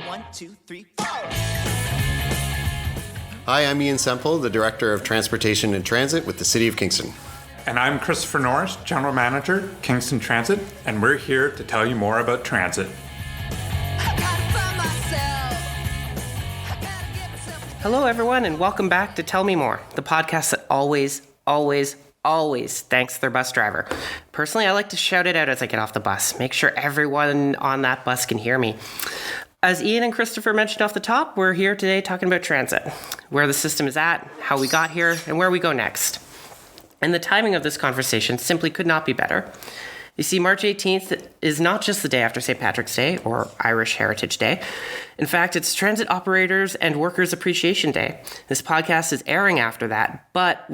1, 2, 3, 4. Hi, I'm Ian Semple, the Director of Transportation and Transit with the City of Kingston. And I'm Christopher Norris, General Manager, Kingston Transit, and we're here to tell you more about transit. Hello, everyone, and welcome back to Tell Me More, the podcast that always thanks their bus driver. Personally, I like to shout it out as I get off the bus. Make sure everyone on that bus can hear me. As Ian and Christopher mentioned off the top, we're here today talking about transit, where the system is at, how we got here, and where we go next. And the timing of this conversation simply could not be better. You see, March 18th is not just the day after St. Patrick's Day or Irish Heritage Day. In fact, it's Transit Operators and Workers Appreciation Day. This podcast is airing after that, but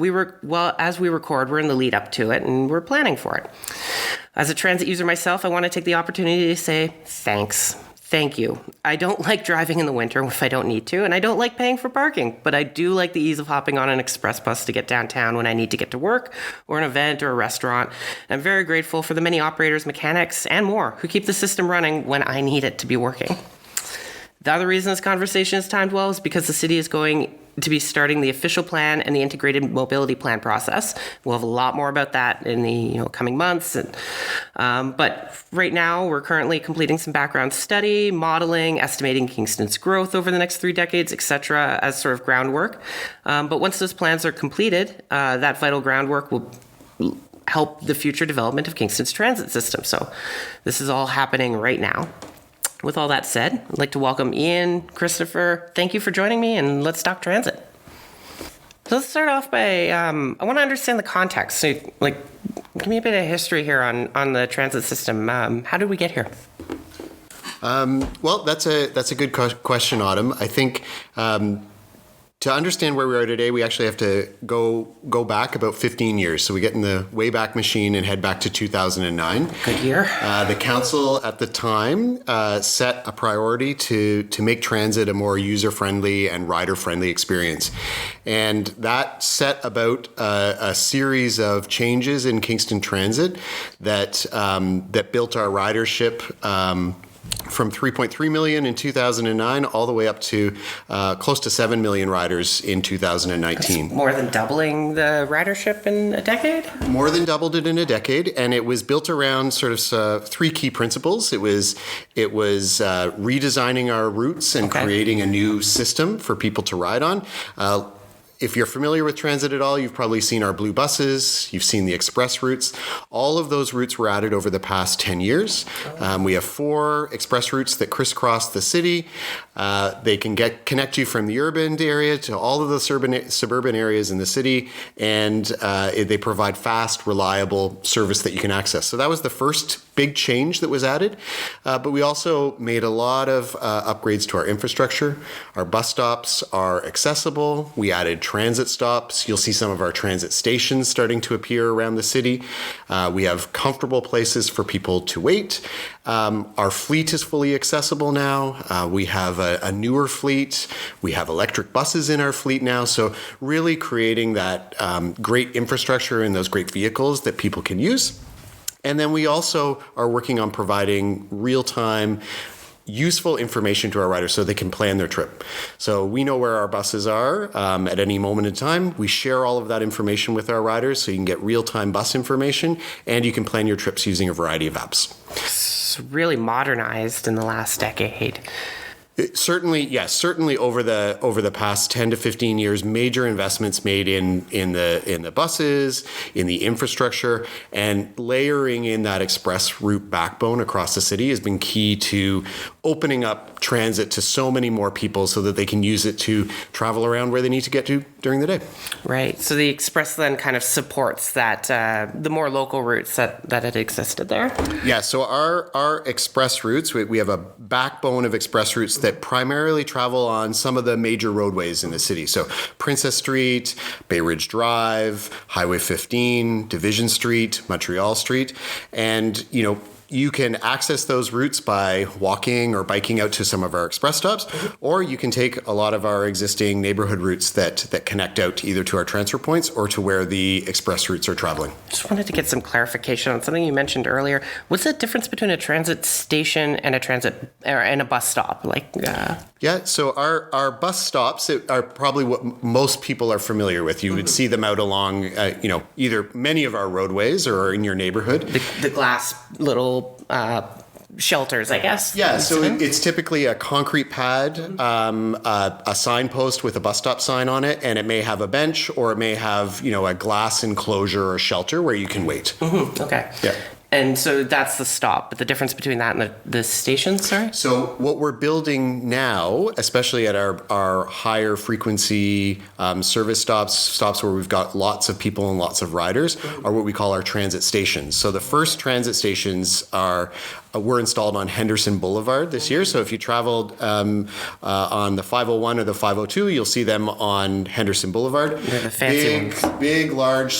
as we record, we're in the lead up to it and we're planning for it. As a transit user myself, I want to take the opportunity to say thanks. Thank you. I don't like driving in the winter if I don't need to, and I don't like paying for parking, but I do like the ease of hopping on an express bus to get downtown when I need to get to work or an event or a restaurant. I'm very grateful for the many operators, mechanics, and more who keep the system running when I need it to be working. The other reason this conversation is timed well is because the city is going to be starting the official plan and the integrated mobility plan process. We'll have a lot more about that in the coming months. But right now, we're currently completing some background study, modeling, estimating Kingston's growth over the next 3 decades, etc., as sort of groundwork. But once those plans are completed, that vital groundwork will help the future development of Kingston's transit system. So this is all happening right now. With all that said, I'd like to welcome Ian, Christopher. Thank you for joining me, and let's talk transit. So let's start off by, I want to understand the context. So, give me a bit of history here on the transit system. How did we get here? Well, that's a good question, Autumn. I think to understand where we are today, we actually have to go back about 15 years. So we get in the Wayback Machine and head back to 2009. Good year. The council at the time set a priority to make transit a more user-friendly and rider-friendly experience. And that set about a series of changes in Kingston Transit that built our ridership from 3.3 million in 2009 all the way up to close to 7 million riders in 2019. That's more than doubling the ridership in a decade? More than doubled it in a decade, and it was built around sort of 3 key principles. It was redesigning our routes and creating a new system for people to ride on. If you're familiar with transit at all, you've probably seen our blue buses, you've seen the express routes. All of those routes were added over the past 10 years. We have 4 express routes that crisscross the city. They can connect you from the urban area to all of the suburban areas in the city, and they provide fast, reliable service that you can access. So that was the first big change that was added. But we also made a lot of upgrades to our infrastructure. Our bus stops are accessible. We added transit stops. You'll see some of our transit stations starting to appear around the city. We have comfortable places for people to wait. Our fleet is fully accessible now. We have a newer fleet. We have electric buses in our fleet now. So really creating that great infrastructure and those great vehicles that people can use. And then we also are working on providing real-time useful information to our riders so they can plan their trip. So we know where our buses are at any moment in time. We share all of that information with our riders so you can get real-time bus information and you can plan your trips using a variety of apps. It's really modernized in the last decade. Certainly over the past 10 to 15 years, major investments made in the buses, in the infrastructure, and layering in that express route backbone across the city has been key to opening up transit to so many more people so that they can use it to travel around where they need to get to during the day. Right. So the express then kind of supports that the more local routes that had existed there. Yeah. So our express routes, we have a backbone of express routes that primarily travel on some of the major roadways in the city. So Princess Street, Bay Ridge Drive, Highway 15, Division Street, Montreal Street, and You can access those routes by walking or biking out to some of our express stops, or you can take a lot of our existing neighborhood routes that connect out either to our transfer points or to where the express routes are traveling. Just wanted to get some clarification on something you mentioned earlier. What's the difference between a transit station and a bus stop? Yeah, so our bus stops are probably what most people are familiar with. You would see them out along, either many of our roadways or in your neighborhood. The glass little shelters, I guess. Yeah, so it's typically a concrete pad, a signpost with a bus stop sign on it, and it may have a bench or it may have, a glass enclosure or shelter where you can wait. Mm-hmm. Okay. Yeah. And so that's the stop, but the difference between that and the station, sorry? So what we're building now, especially at our higher frequency service stops where we've got lots of people and lots of riders, are what we call our transit stations. So the first transit stations were installed on Henderson Boulevard this year. So if you traveled on the 501 or the 502, you'll see them on Henderson Boulevard. They're the fancy ones. Big, large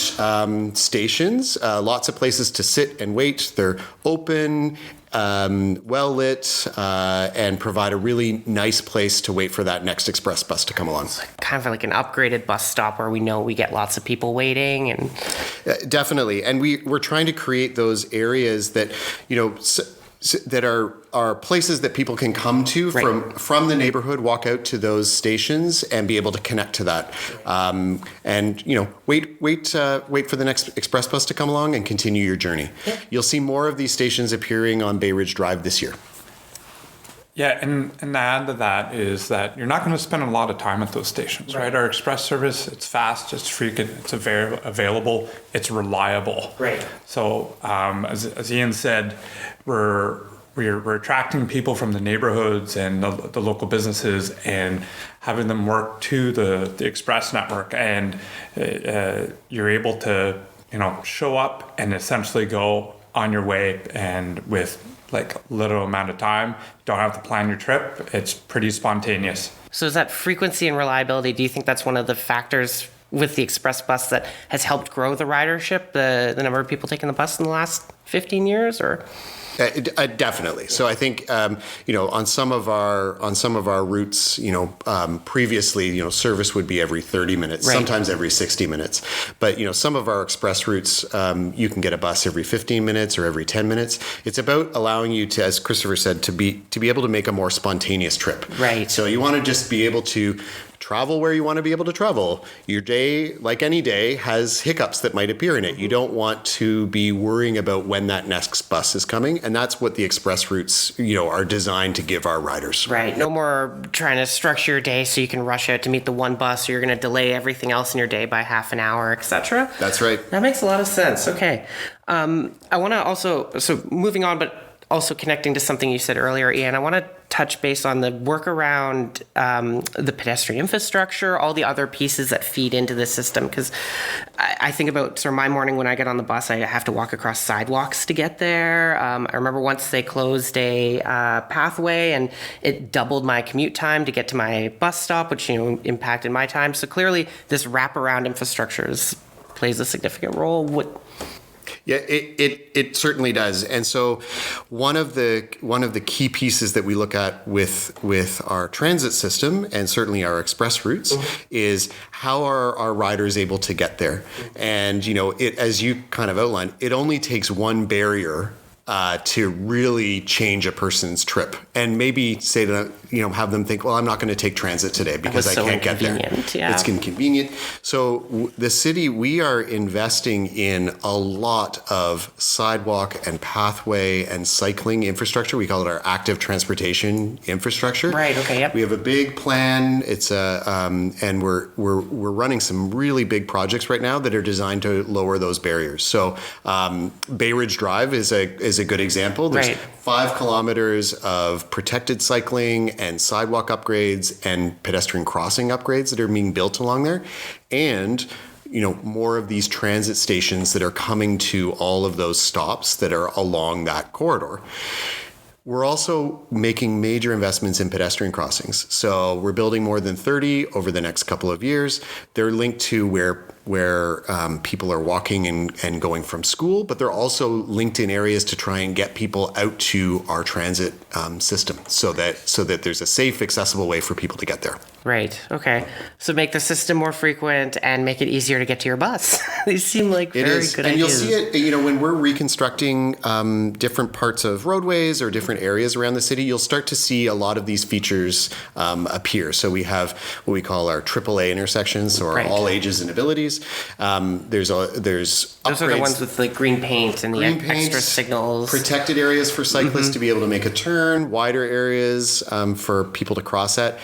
stations, lots of places to sit and wait. They're open, well lit, and provide a really nice place to wait for that next express bus to come along. Kind of like an upgraded bus stop where we know we get lots of people waiting. And definitely. And we're trying to create those areas that, that are places that people can come to from the neighborhood, walk out to those stations and be able to connect to that. And wait for the next express bus to come along and continue your journey. Yeah. You'll see more of these stations appearing on Bay Ridge Drive this year. Yeah, and to add to that is that you're not going to spend a lot of time at those stations, right? Our express service, it's fast, it's frequent, it's available, it's reliable. Right. So as Ian said, we're attracting people from the neighborhoods and the local businesses and having them work to the express network, and you're able to show up and essentially go on your way, and with little amount of time, you don't have to plan your trip. It's pretty spontaneous. So is that frequency and reliability, do you think that's one of the factors with the express bus that has helped grow the ridership, the number of people taking the bus in the last 15 years, or? Definitely. So I think on some of our routes, previously, service would be every 30 minutes, sometimes every 60 minutes. But some of our express routes, you can get a bus every 15 minutes or every 10 minutes. It's about allowing you to, as Christopher said, to be able to make a more spontaneous trip. Right. So you want to just be able to travel where you want to be able to travel. Your day, like any day, has hiccups that might appear in it. You don't want to be worrying about when that next bus is coming, and that's what the express routes, are designed to give our riders. Right. No more trying to structure your day so you can rush out to meet the one bus, or you're going to delay everything else in your day by half an hour, etc. That's right. That makes a lot of sense. Okay. I want to also, so moving on, but also connecting to something you said earlier, Ian, I want to touch base on the work around the pedestrian infrastructure, all the other pieces that feed into the system. Because I think about my morning when I get on the bus, I have to walk across sidewalks to get there. I remember once they closed a pathway and it doubled my commute time to get to my bus stop, which impacted my time. So clearly this wraparound infrastructure plays a significant role. Yeah, it certainly does. And so one of the key pieces that we look at with our transit system, and certainly our express routes, is how are our riders able to get there? And as you kind of outlined, it only takes one barrier to really change a person's trip, and maybe say to them, have them think, well, I'm not going to take transit today because I can't get there. Yeah. It's inconvenient. So the city, we are investing in a lot of sidewalk and pathway and cycling infrastructure. We call it our active transportation infrastructure. Right. Okay. Yep. We have a big plan. It's and we're running some really big projects right now that are designed to lower those barriers. So Bay Ridge Drive is a good example. There's 5 kilometers of protected cycling and sidewalk upgrades and pedestrian crossing upgrades that are being built along there. And more of these transit stations that are coming to all of those stops that are along that corridor. We're also making major investments in pedestrian crossings. So we're building more than 30 over the next couple of years. They're linked to where people are walking and going from school, but they're also linked in areas to try and get people out to our transit system so that there's a safe, accessible way for people to get there. Right. Okay. So make the system more frequent and make it easier to get to your bus. These seem like very good and ideas. You'll see it, when we're reconstructing different parts of roadways or different areas around the city, you'll start to see a lot of these features appear. So we have what we call our AAA intersections, so our all ages and abilities. There's those are the ones with like green paint and the extra signals. Protected areas for cyclists to be able to make a turn, wider areas for people to cross at,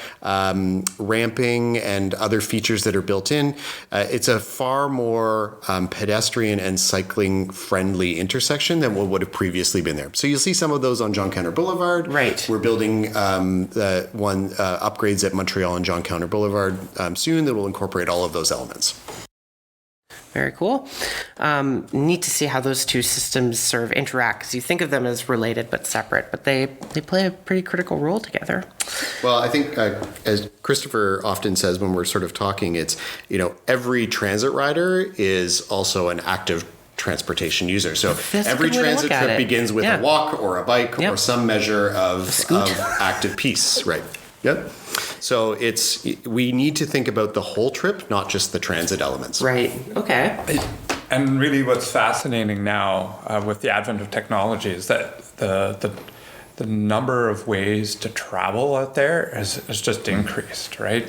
ramping and other features that are built in. It's a far more pedestrian and cycling friendly intersection than what would have previously been there. So you'll see some of those on John Counter Boulevard. Right. We're building upgrades at Montreal and John Counter Boulevard soon that will incorporate all of those elements. Very cool. Neat to see how those two systems sort of interact, because you think of them as related but separate, but they play a pretty critical role together. Well, I think as Christopher often says when we're sort of talking, it's, every transit rider is also an active transportation user. So every transit trip begins with a walk or a bike or some measure of active piece, right? Yep. So we need to think about the whole trip, not just the transit elements. Right. Okay. And really what's fascinating now with the advent of technology is that the number of ways to travel out there has just increased, right?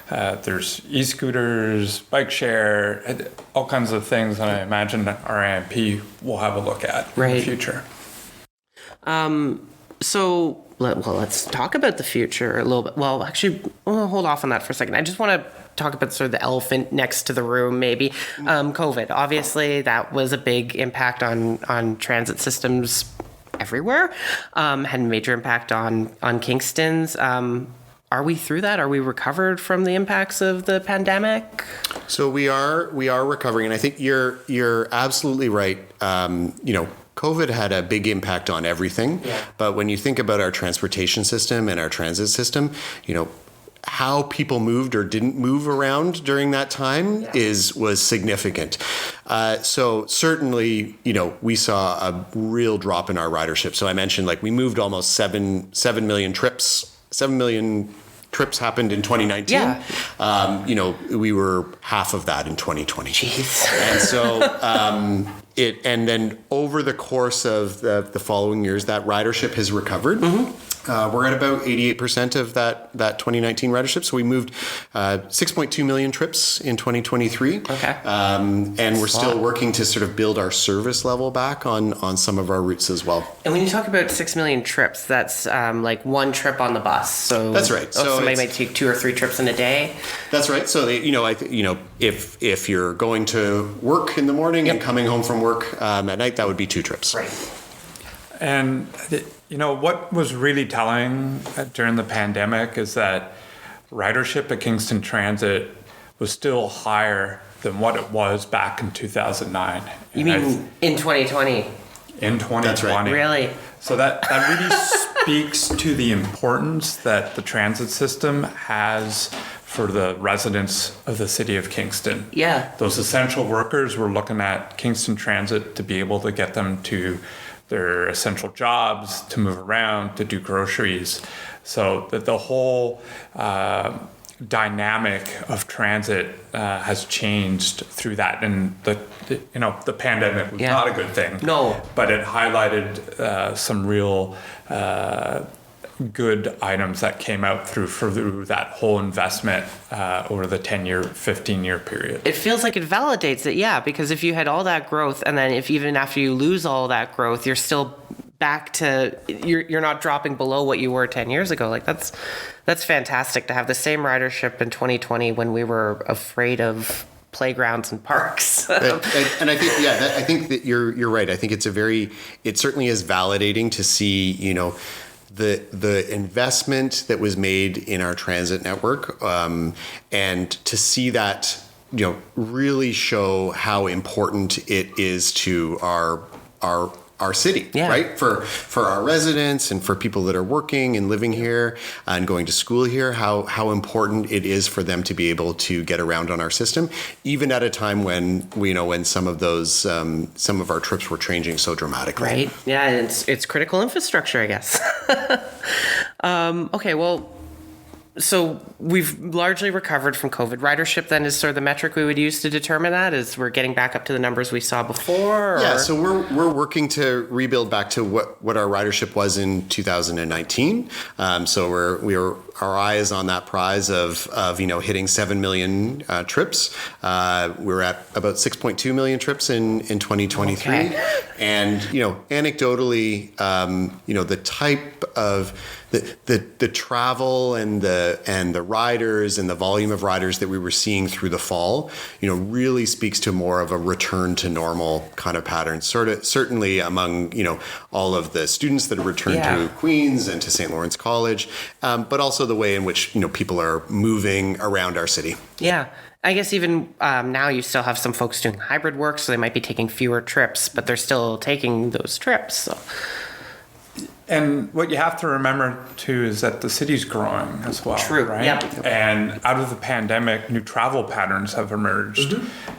There's e-scooters, bike share, all kinds of things that I imagine our AMP will have a look at in the future. So let's talk about the future a little bit. Well, actually, hold off on that for a second. I just want to talk about sort of the elephant next to the room, maybe. COVID. Obviously, that was a big impact on transit systems everywhere. Had a major impact on Kingston's. Are we through that? Are we recovered from the impacts of the pandemic? So we are recovering, and I think you're absolutely right. COVID had a big impact on everything, but when you think about our transportation system and our transit system, how people moved or didn't move around during that time was significant. So certainly, we saw a real drop in our ridership. So I mentioned we moved almost 7 million trips. 7 million trips happened in 2019. Yeah. We were half of that in 2020. Jeez. And so and then over the course of the following years, that ridership has recovered. Mm-hmm. We're at about 88% of that 2019 ridership. So we moved 6.2 million trips in 2023. Okay. And we're still working to sort of build our service level back on some of our routes as well. And when you talk about 6 million trips, that's one trip on the bus. So that's right. So somebody might take 2 or 3 trips in a day. That's right. So if you're going to work in the morning and coming home from work at night, that would be 2 trips. Right. And what was really telling during the pandemic is that ridership at Kingston Transit was still higher than what it was back in 2009. You mean in 2020? In 2020. That's right. Really? So that really speaks to the importance that the transit system has for the residents of the city of Kingston. Yeah. Those essential workers, we're looking at Kingston Transit to be able to get them to their essential jobs, to move around, to do groceries. So that the whole dynamic of transit has changed through that. And the pandemic was not a good thing. No. But it highlighted some real good items that came out through that whole investment over the 10-year, 15-year period. It feels like it validates it, because if you had all that growth, and then if even after you lose all that growth, you're still back to, you're not dropping below what you were 10 years ago. That's fantastic to have the same ridership in 2020 when we were afraid of playgrounds and parks. and I think, I think that you're right. I think it certainly is validating to see, the investment that was made in our transit network, and to see that, really show how important it is to our our city, right? For our residents and for people that are working and living here and going to school here, how important it is for them to be able to get around on our system, even at a time when when some of our trips were changing so dramatically. Right. Yeah, it's critical infrastructure, I guess. Okay, well, so we've largely recovered from COVID. Ridership then is sort of the metric we would use to determine that, is we're getting back up to the numbers we saw before? Or? Yeah, so we're working to rebuild back to what our ridership was in 2019. So our eye is on that prize of hitting 7 million trips. We're at about 6.2 million trips in 2023. Okay. And anecdotally, the type of the travel and the riders and the volume of riders that we were seeing through the fall, really speaks to more of a return to normal kind of pattern. Certainly among all of the students that have returned to Queen's and to St. Lawrence College, but also the way in which people are moving around our city. Yeah. I guess even now you still have some folks doing hybrid work, so they might be taking fewer trips, but they're still taking those trips. So. And what you have to remember, too, is that the city's growing as well. True, right? Yep. And out of the pandemic, new travel patterns have emerged,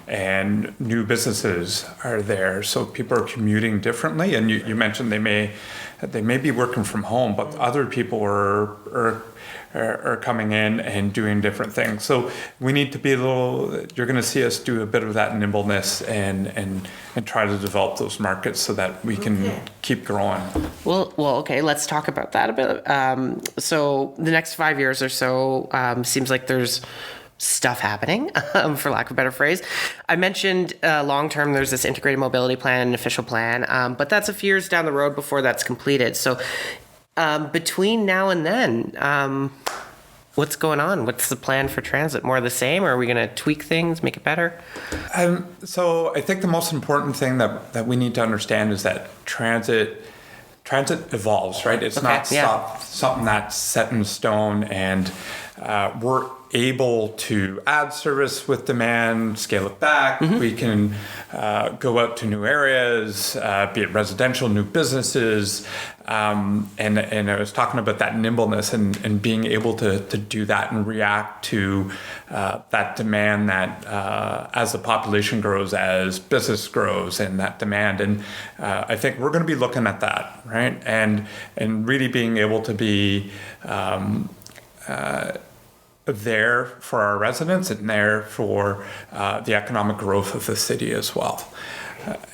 and new businesses are there. So people are commuting differently. And you mentioned they may be working from home, but other people are coming in and doing different things. So we need to be you're going to see us do a bit of that nimbleness and try to develop those markets so that we can keep growing. Well, okay, let's talk about that a bit. So the next 5 years or so seems like there's stuff happening, for lack of a better phrase. I mentioned long-term, there's this integrated mobility plan and official plan, but that's a few years down the road before that's completed. So between now and then, what's going on? What's the plan for transit? More of the same, or are we going to tweak things, make it better? So I think the most important thing that we need to understand is that transit evolves, right? It's not something that's set in stone, and we're able to add service with demand, scale it back. We can go out to new areas, be it residential, new businesses. And I was talking about that nimbleness and being able to do that and react to that demand that as the population grows, as business grows, and that demand. And I think we're going to be looking at that, right? And really being able to be there for our residents and there for the economic growth of the city as well.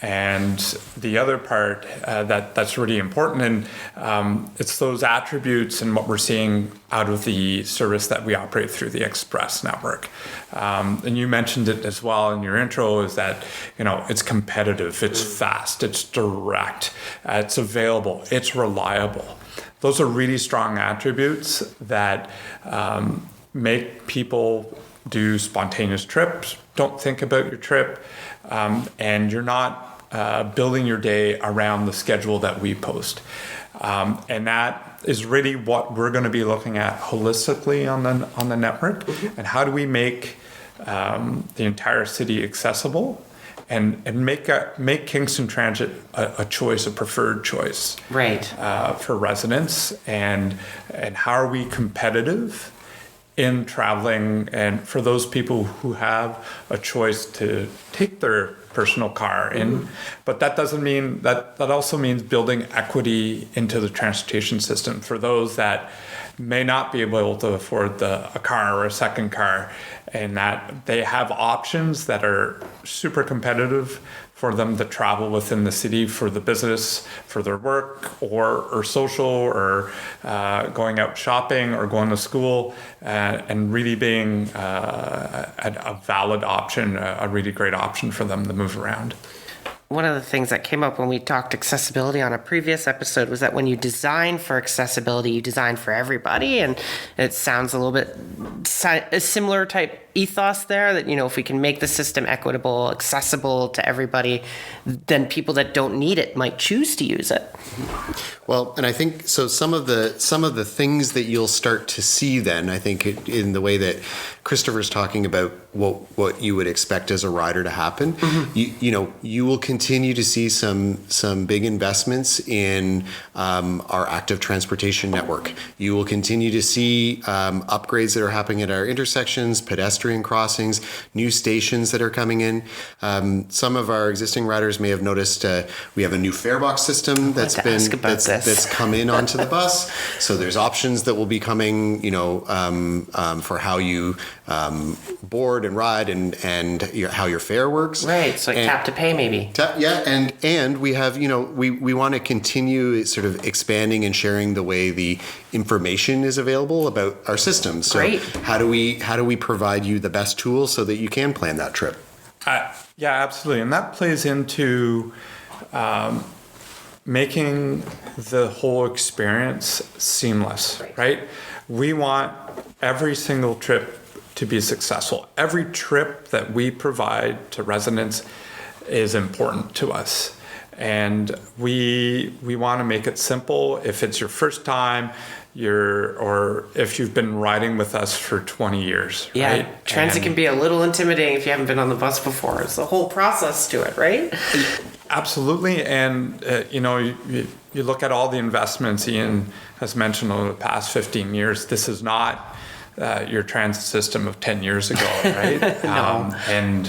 And the other part that's really important, and it's those attributes and what we're seeing out of the service that we operate through the Express network. And you mentioned it as well in your intro, is that it's competitive, it's fast, it's direct, it's available, it's reliable. Those are really strong attributes that make people do spontaneous trips, don't think about your trip, and you're not building your day around the schedule that we post. And that is really what we're going to be looking at holistically on the network, and how do we make the entire city accessible and make Kingston Transit a choice, a preferred choice, right, for residents, and how are we competitive in traveling, and for those people who have a choice to take their personal car in. But that doesn't mean that also means building equity into the transportation system for those that may not be able to afford a car or a second car, and that they have options that are super competitive for them to travel within the city for the business, for their work, or social, or going out shopping, or going to school, and really being a valid option, a really great option for them to move around. One of the things that came up when we talked accessibility on a previous episode was that when you design for accessibility, you design for everybody. And it sounds a little bit a similar type ethos there, that, if we can make the system equitable, accessible to everybody, then people that don't need it might choose to use it. Well, and I think so some of the things that you'll start to see then, I think in the way that Christopher's talking about what you would expect as a rider to happen, you will continue continue to see some big investments in our active transportation network. You will continue to see upgrades that are happening at our intersections, pedestrian crossings, new stations that are coming in. Some of our existing riders may have noticed we have a new fare box system that's come in onto the bus. So there's options that will be coming, for how you board and ride and how your fare works. Right. So like tap to pay maybe. And we have, we want to continue sort of expanding and sharing the way the information is available about our system. So Great. how do we provide you the best tools so that you can plan that trip? Yeah, absolutely. And that plays into making the whole experience seamless, right? We want every single trip to be successful. Every trip that we provide to residents is important to us. And we want to make it simple. If it's your first time, or if you've been riding with us for 20 years, yeah, right? Transit can be a little intimidating if you haven't been on the bus before. It's the whole process to it, right? Absolutely. And, you look at all the investments Ian has mentioned over the past 15 years. This is not your transit system of 10 years ago, right? No.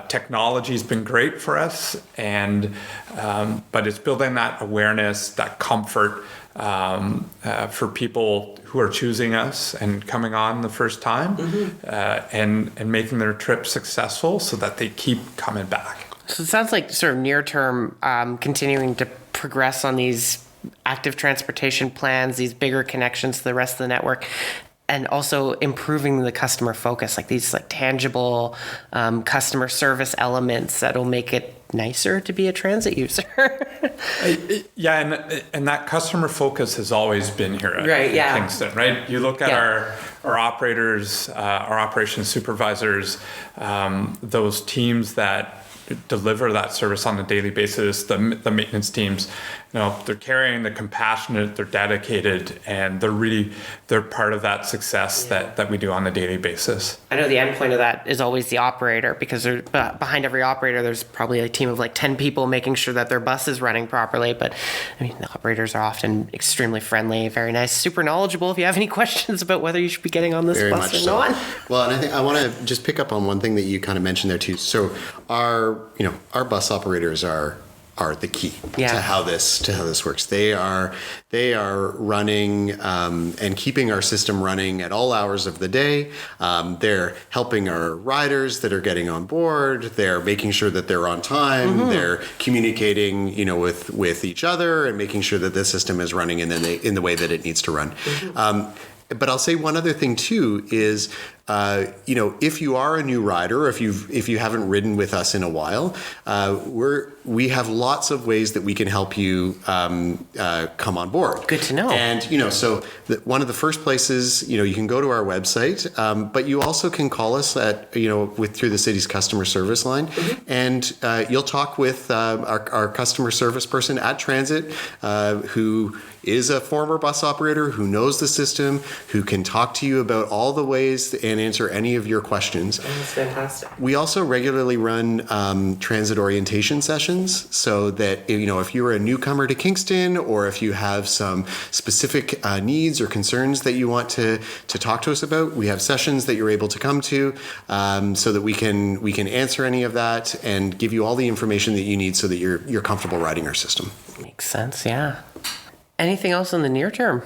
Technology's been great for us, but it's building that awareness, that comfort for people who are choosing us and coming on the first time, and making their trip successful so that they keep coming back. So it sounds like sort of near term, continuing to progress on these active transportation plans, these bigger connections to the rest of the network, and also improving the customer focus, like these tangible customer service elements that'll make it nicer to be a transit user. Yeah, and that customer focus has always been here at Kingston, right? You look at our operators, our operations supervisors, those teams that deliver that service on a daily basis, the maintenance teams, they're caring, they're compassionate, they're dedicated, and they're part of that success that we do on a daily basis. I know the end point of that is always the operator, because behind every operator, there's probably a team of 10 people making sure that their bus is running properly. But the operators are often extremely friendly, very nice, super knowledgeable if you have any questions about whether you should be getting on this Very bus much or so. not. Well, and I think I want to just pick up on one thing that you kind of mentioned there too. So our bus operators are the key to how this works. They are running and keeping our system running at all hours of the day. They're helping our riders that are getting on board. They're making sure that they're on time. Mm-hmm. They're communicating, with each other and making sure that the system is running in the way that it needs to run. Mm-hmm. But I'll say one other thing too is, if you are a new rider, or if you haven't ridden with us in a while, we have lots of ways that we can help you come on board. Good to know. And so one of the first places, you can go to our website, but you also can call us at through the city's customer service line, mm-hmm. and you'll talk with our customer service person at Transit, who is a former bus operator, who knows the system, who can talk to you about all the ways and answer any of your questions. Oh, that's fantastic. We also regularly run transit orientation sessions, so that if you're a newcomer to Kingston, or if you have some specific needs or concerns that you want to talk to us about, we have sessions that you're able to come to, so that we can answer any of that and give you all the information that you need so that you're comfortable riding our system. Makes sense, yeah. Anything else in the near term?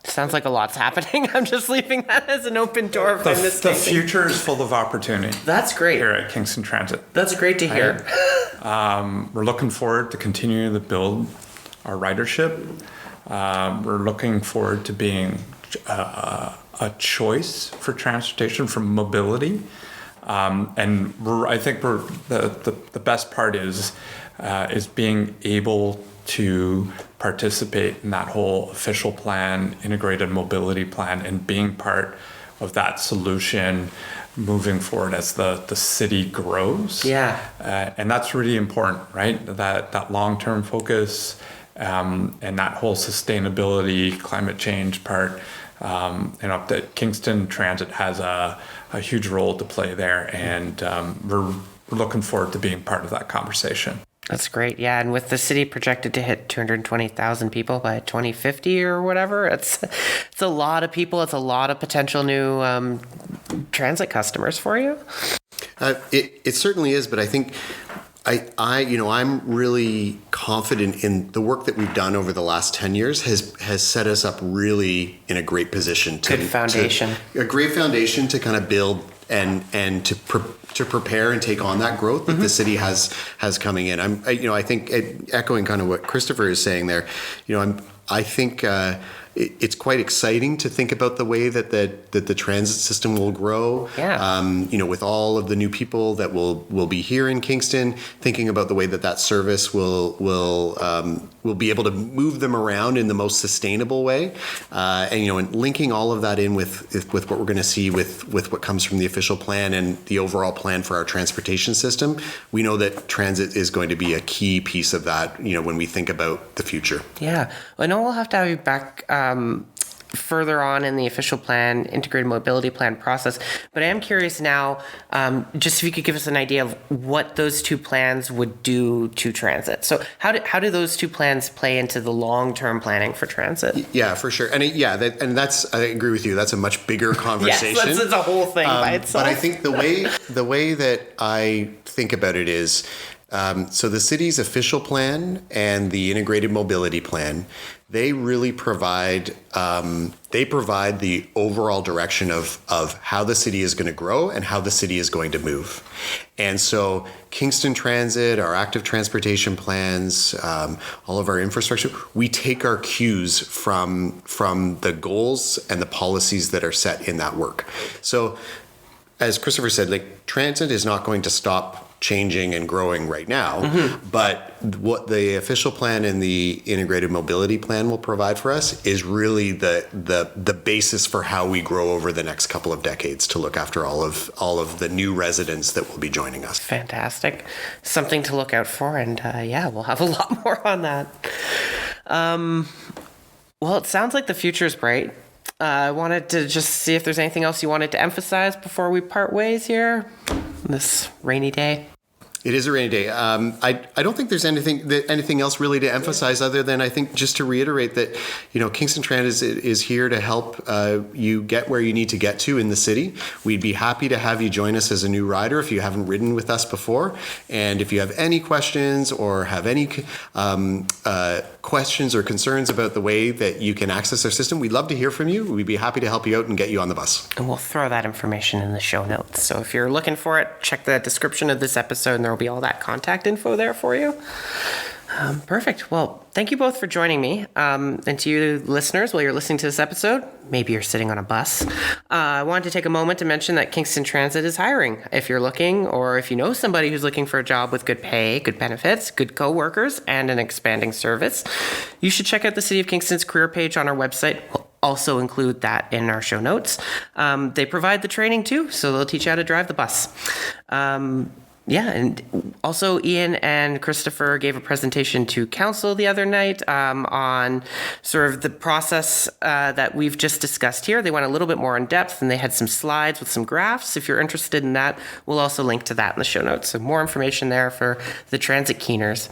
Sounds like a lot's happening. I'm just leaving that as an open door. The future is full of opportunity. That's great. Here at Kingston Transit. That's great to hear. We're looking forward to continuing to build our ridership. We're looking forward to being a choice for transportation, for mobility. And I think the best part is being able to participate in that whole official plan, integrated mobility plan, and being part of that solution moving forward as the city grows. Yeah. And that's really important, right? That long-term focus, and that whole sustainability, climate change part, that Kingston Transit has a huge role to play there. And we're looking forward to being part of that conversation. That's great. Yeah, and with the city projected to hit 220,000 people by 2050 or whatever, it's a lot of people. It's a lot of potential new transit customers for you. It certainly is, but I think I'm really confident in the work that we've done over the last 10 years has set us up really in a great position. Good foundation. A great foundation to kind of build and to prepare and take on that growth that the city has coming in. I think echoing kind of what Christopher is saying there, I think it's quite exciting to think about the way that the transit system will grow. Yeah. With all of the new people that will be here in Kingston, thinking about the way that service will be able to move them around in the most sustainable way, and linking all of that in with what we're going to see with what comes from the official plan and the overall plan for our transportation system. We know that transit is going to be a key piece of that. When we think about the future. Yeah, I know we'll have to have you back further on in the official plan, integrated mobility plan process. But I am curious now, just if you could give us an idea of what those two plans would do to transit. So how do those two plans play into the long-term planning for transit? Yeah, for sure. And that's, I agree with you. That's a much bigger conversation. Yes, that's a whole thing by itself. But I think the way that I think about it is, so the city's official plan and the integrated mobility plan, they really provide the overall direction of how the city is going to grow and how the city is going to move. And so Kingston Transit, our active transportation plans, all of our infrastructure, we take our cues from the goals and the policies that are set in that work. So as Christopher said, transit is not going to stop changing and growing right now, but what the official plan and the integrated mobility plan will provide for us is really the basis for how we grow over the next couple of decades to look after all of the new residents that will be joining us. Fantastic. Something to look out for, and we'll have a lot more on that. Well, it sounds like the future is bright. I wanted to just see if there's anything else you wanted to emphasize before we part ways here this rainy day. It is a rainy day. I don't think there's anything else really to emphasize other than I think just to reiterate that, Kingston Transit is here to help you get where you need to get to in the city. We'd be happy to have you join us as a new rider if you haven't ridden with us before. And if you have any questions or have any questions or concerns about the way that you can access our system, we'd love to hear from you. We'd be happy to help you out and get you on the bus. And we'll throw that information in the show notes. So if you're looking for it, check the description of this episode and there will be all that contact info there for you. Perfect. Well, thank you both for joining me. And to you listeners, while you're listening to this episode, maybe you're sitting on a bus. I wanted to take a moment to mention that Kingston Transit is hiring. If you're looking, or if you know somebody who's looking for a job with good pay, good benefits, good co-workers, and an expanding service, you should check out the City of Kingston's career page on our website. We'll also include that in our show notes. They provide the training too, so they'll teach you how to drive the bus. And also Ian and Christopher gave a presentation to council the other night on sort of the process that we've just discussed here. They went a little bit more in depth and they had some slides with some graphs. If you're interested in that, we'll also link to that in the show notes. So more information there for the transit keeners.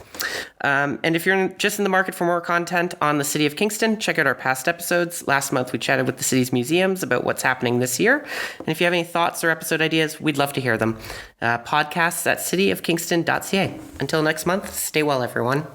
And if you're just in the market for more content on the City of Kingston, check out our past episodes. Last month, we chatted with the city's museums about what's happening this year. And if you have any thoughts or episode ideas, we'd love to hear them. Podcasts at cityofkingston.ca. Until next month, stay well, everyone.